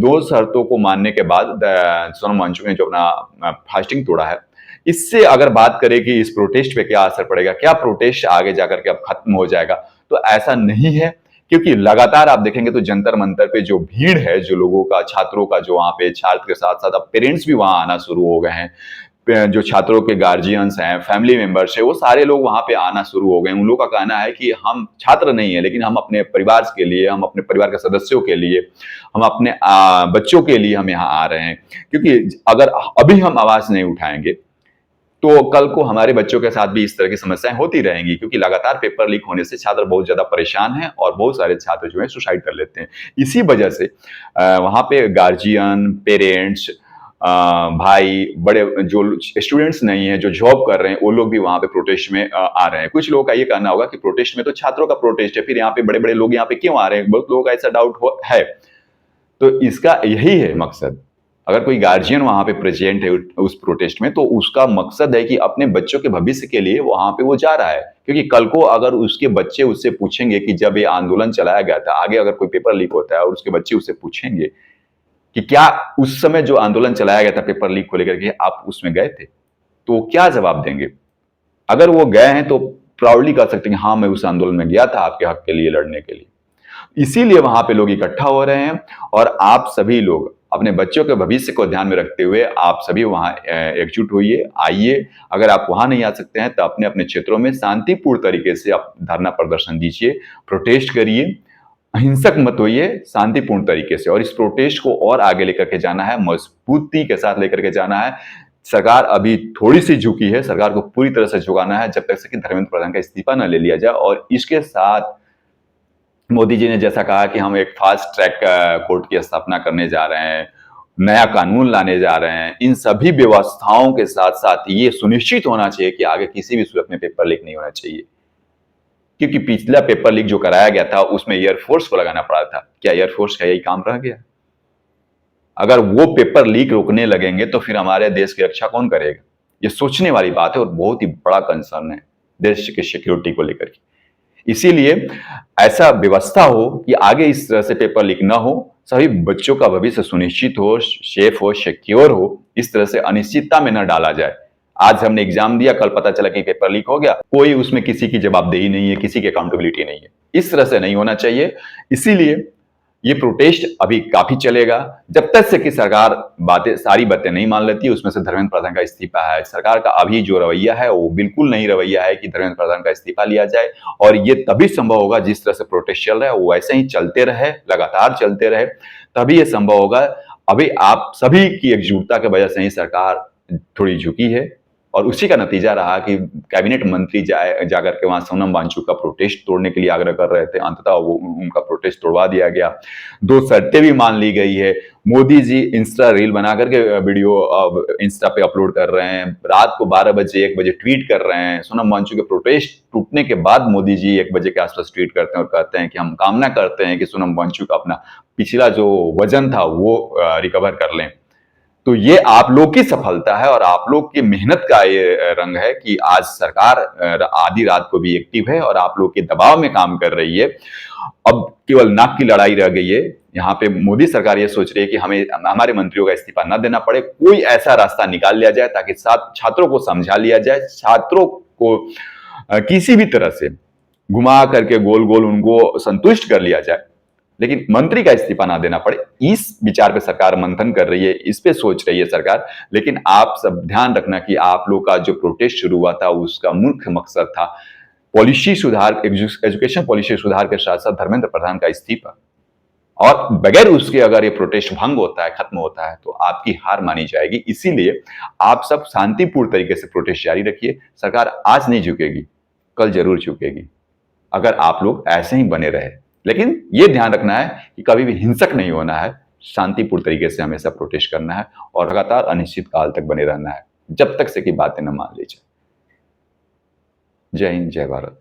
दो शर्तों को मानने के बाद सोनम वांगचुक ने जो अपना फास्टिंग तोड़ा है, इससे अगर बात करें कि इस प्रोटेस्ट पे क्या असर पड़ेगा, क्या प्रोटेस्ट आगे जाकर के अब खत्म हो जाएगा, तो ऐसा नहीं है। क्योंकि लगातार आप देखेंगे तो जंतर मंतर पे जो भीड़ है, जो लोगों का, छात्रों का, जो वहां पे छात्र के साथ साथ अब पेरेंट्स भी वहां आना शुरू हो गए हैं, जो छात्रों के गार्जियंस हैं, फैमिली मेंबर्स है, वो सारे लोग वहां पे आना शुरू हो गए। उन लोगों का कहना है कि हम छात्र नहीं है, लेकिन हम अपने परिवार के लिए, हम अपने परिवार के सदस्यों के लिए, हम अपने बच्चों के लिए हम यहाँ आ रहे हैं। क्योंकि अगर अभी हम आवाज नहीं उठाएंगे तो कल को हमारे बच्चों के साथ भी इस तरह की समस्याएं होती रहेंगी। क्योंकि लगातार पेपर लीक होने से छात्र बहुत ज्यादा परेशान हैं और बहुत सारे छात्र जो है सुसाइड कर लेते हैं। इसी वजह से वहां पे गार्जियन, पेरेंट्स, भाई, बड़े जो स्टूडेंट्स नहीं है, जो जॉब कर रहे हैं, वो लोग भी वहां पे प्रोटेस्ट में आ रहे हैं। कुछ लोगों का ये कहना होगा कि प्रोटेस्ट में तो छात्रों का प्रोटेस्ट है, फिर यहाँ पे बड़े बड़े लोग यहाँ पे क्यों आ रहे हैं? बहुत लोगों का ऐसा डाउट है। तो इसका यही है मकसद। अगर कोई गार्जियन वहां पे प्रेजेंट है उस प्रोटेस्ट में, तो उसका मकसद है कि अपने बच्चों के भविष्य के लिए वहां पे वो जा रहा है। क्योंकि कल को अगर उसके बच्चे उससे पूछेंगे कि जब ये आंदोलन चलाया गया था, आगे अगर कोई पेपर लीक होता है और उसके बच्चे उससे पूछेंगे कि क्या उस समय जो आंदोलन चलाया गया था पेपर लीक को लेकर के, आप उसमें गए थे, तो क्या जवाब देंगे? अगर वो गए हैं तो प्राउडली कह सकते हैं कि हाँ, मैं उस आंदोलन में गया था आपके हक के लिए लड़ने के लिए। इसीलिए वहां पे लोग इकट्ठा हो रहे हैं। और आप सभी लोग अपने बच्चों के भविष्य को ध्यान में रखते हुए आप सभी वहां एकजुट होइए, आइए। अगर आप वहां नहीं आ सकते हैं तो अपने अपने क्षेत्रों में शांतिपूर्ण तरीके से आप धरना प्रदर्शन दीजिए, प्रोटेस्ट करिए, अहिंसक मत होइए, शांतिपूर्ण तरीके से। और इस प्रोटेस्ट को और आगे लेकर के जाना है, मजबूती के साथ लेकर के जाना है। सरकार अभी थोड़ी सी झुकी है, सरकार को पूरी तरह से झुकाना है जब तक से कि धर्मेंद्र प्रधान का इस्तीफा न ले लिया जाए। और इसके साथ मोदी जी ने जैसा कहा कि हम एक फास्ट ट्रैक कोर्ट की स्थापना करने जा रहे हैं, नया कानून लाने जा रहे हैं, इन सभी व्यवस्थाओं के साथ साथ ये सुनिश्चित होना चाहिए कि आगे किसी भी सूरत में पेपर लीक नहीं होना चाहिए। क्योंकि पिछला पेपर लीक जो कराया गया था उसमें एयरफोर्स को लगाना पड़ा था। क्या एयरफोर्स का यही काम रह गया? अगर वो पेपर लीक रोकने लगेंगे तो फिर हमारे देश की रक्षा कौन करेगा? ये सोचने वाली बात है और बहुत ही बड़ा कंसर्न है देश की सिक्योरिटी को लेकर के। इसीलिए ऐसा व्यवस्था हो कि आगे इस तरह से पेपर लीक ना हो, सभी बच्चों का भविष्य सुनिश्चित हो, सेफ हो, सिक्योर हो, इस तरह से अनिश्चितता में न डाला जाए। आज हमने एग्जाम दिया, कल पता चला कि पेपर लीक हो गया, कोई उसमें किसी की जवाबदेही नहीं है, किसी की अकाउंटेबिलिटी नहीं है। इस तरह से नहीं होना चाहिए। इसीलिए ये प्रोटेस्ट अभी काफी चलेगा जब तक से कि सरकार सारी बातें नहीं मान लेती। उसमें से धर्मेंद्र प्रधान का इस्तीफा है, सरकार का अभी जो रवैया है वो बिल्कुल नहीं रवैया है कि धर्मेंद्र प्रधान का इस्तीफा लिया जाए। और ये तभी संभव होगा जिस तरह से प्रोटेस्ट चल रहा है वो वैसे ही चलते रहे, लगातार चलते रहे, तभी ये संभव होगा। अभी आप सभी की एकजुटता की वजह से ही सरकार थोड़ी झुकी है और उसी का नतीजा रहा कि कैबिनेट मंत्री जाकर के वहां सोनम वांगचुक का प्रोटेस्ट तोड़ने के लिए आग्रह कर रहे थे, अंततः वो उनका प्रोटेस्ट तोड़वा दिया गया। दो शर्तें भी मान ली गई है। मोदी जी इंस्टा रील बना करके वीडियो इंस्टा पे अपलोड कर रहे हैं, रात को 12 बजे 1 बजे ट्वीट कर रहे हैं। सोनम वांगचुक के प्रोटेस्ट टूटने के बाद मोदी जी 1 बजे के आसपास ट्वीट करते हैं और कहते हैं कि हम कामना करते हैं कि सोनम वांगचुक अपना पिछला जो वजन था वो रिकवर कर लें। तो ये आप लोग की सफलता है और आप लोग की मेहनत का ये रंग है कि आज सरकार आधी रात को भी एक्टिव है और आप लोग के दबाव में काम कर रही है। अब केवल नाक की लड़ाई रह गई है। यहाँ पे मोदी सरकार ये सोच रही है कि हमें हमारे मंत्रियों का इस्तीफा न देना पड़े, कोई ऐसा रास्ता निकाल लिया जाए ताकि छात्रों को समझा लिया जाए, छात्रों को किसी भी तरह से घुमा करके गोल गोल उनको संतुष्ट कर लिया जाए, लेकिन मंत्री का इस्तीफा ना देना पड़े। इस विचार पे सरकार मंथन कर रही है, इस पे सोच रही है सरकार। लेकिन आप सब ध्यान रखना कि आप लोग का जो प्रोटेस्ट शुरू हुआ था उसका मुख्य मकसद था पॉलिसी सुधार, एजुकेशन पॉलिसी सुधार के साथ साथ धर्मेंद्र प्रधान का इस्तीफा। और बगैर उसके अगर ये प्रोटेस्ट भंग होता है, खत्म होता है, तो आपकी हार मानी जाएगी। इसीलिए आप सब शांतिपूर्ण तरीके से प्रोटेस्ट जारी रखिए। सरकार आज नहीं झुकेगी, कल जरूर झुकेगी अगर आप लोग ऐसे ही बने रहे। लेकिन यह ध्यान रखना है कि कभी भी हिंसक नहीं होना है, शांतिपूर्ण तरीके से हमेशा प्रोटेस्ट करना है और लगातार अनिश्चित काल तक बने रहना है जब तक से कि बातें न मान ली जाए। जय हिंद, जय भारत।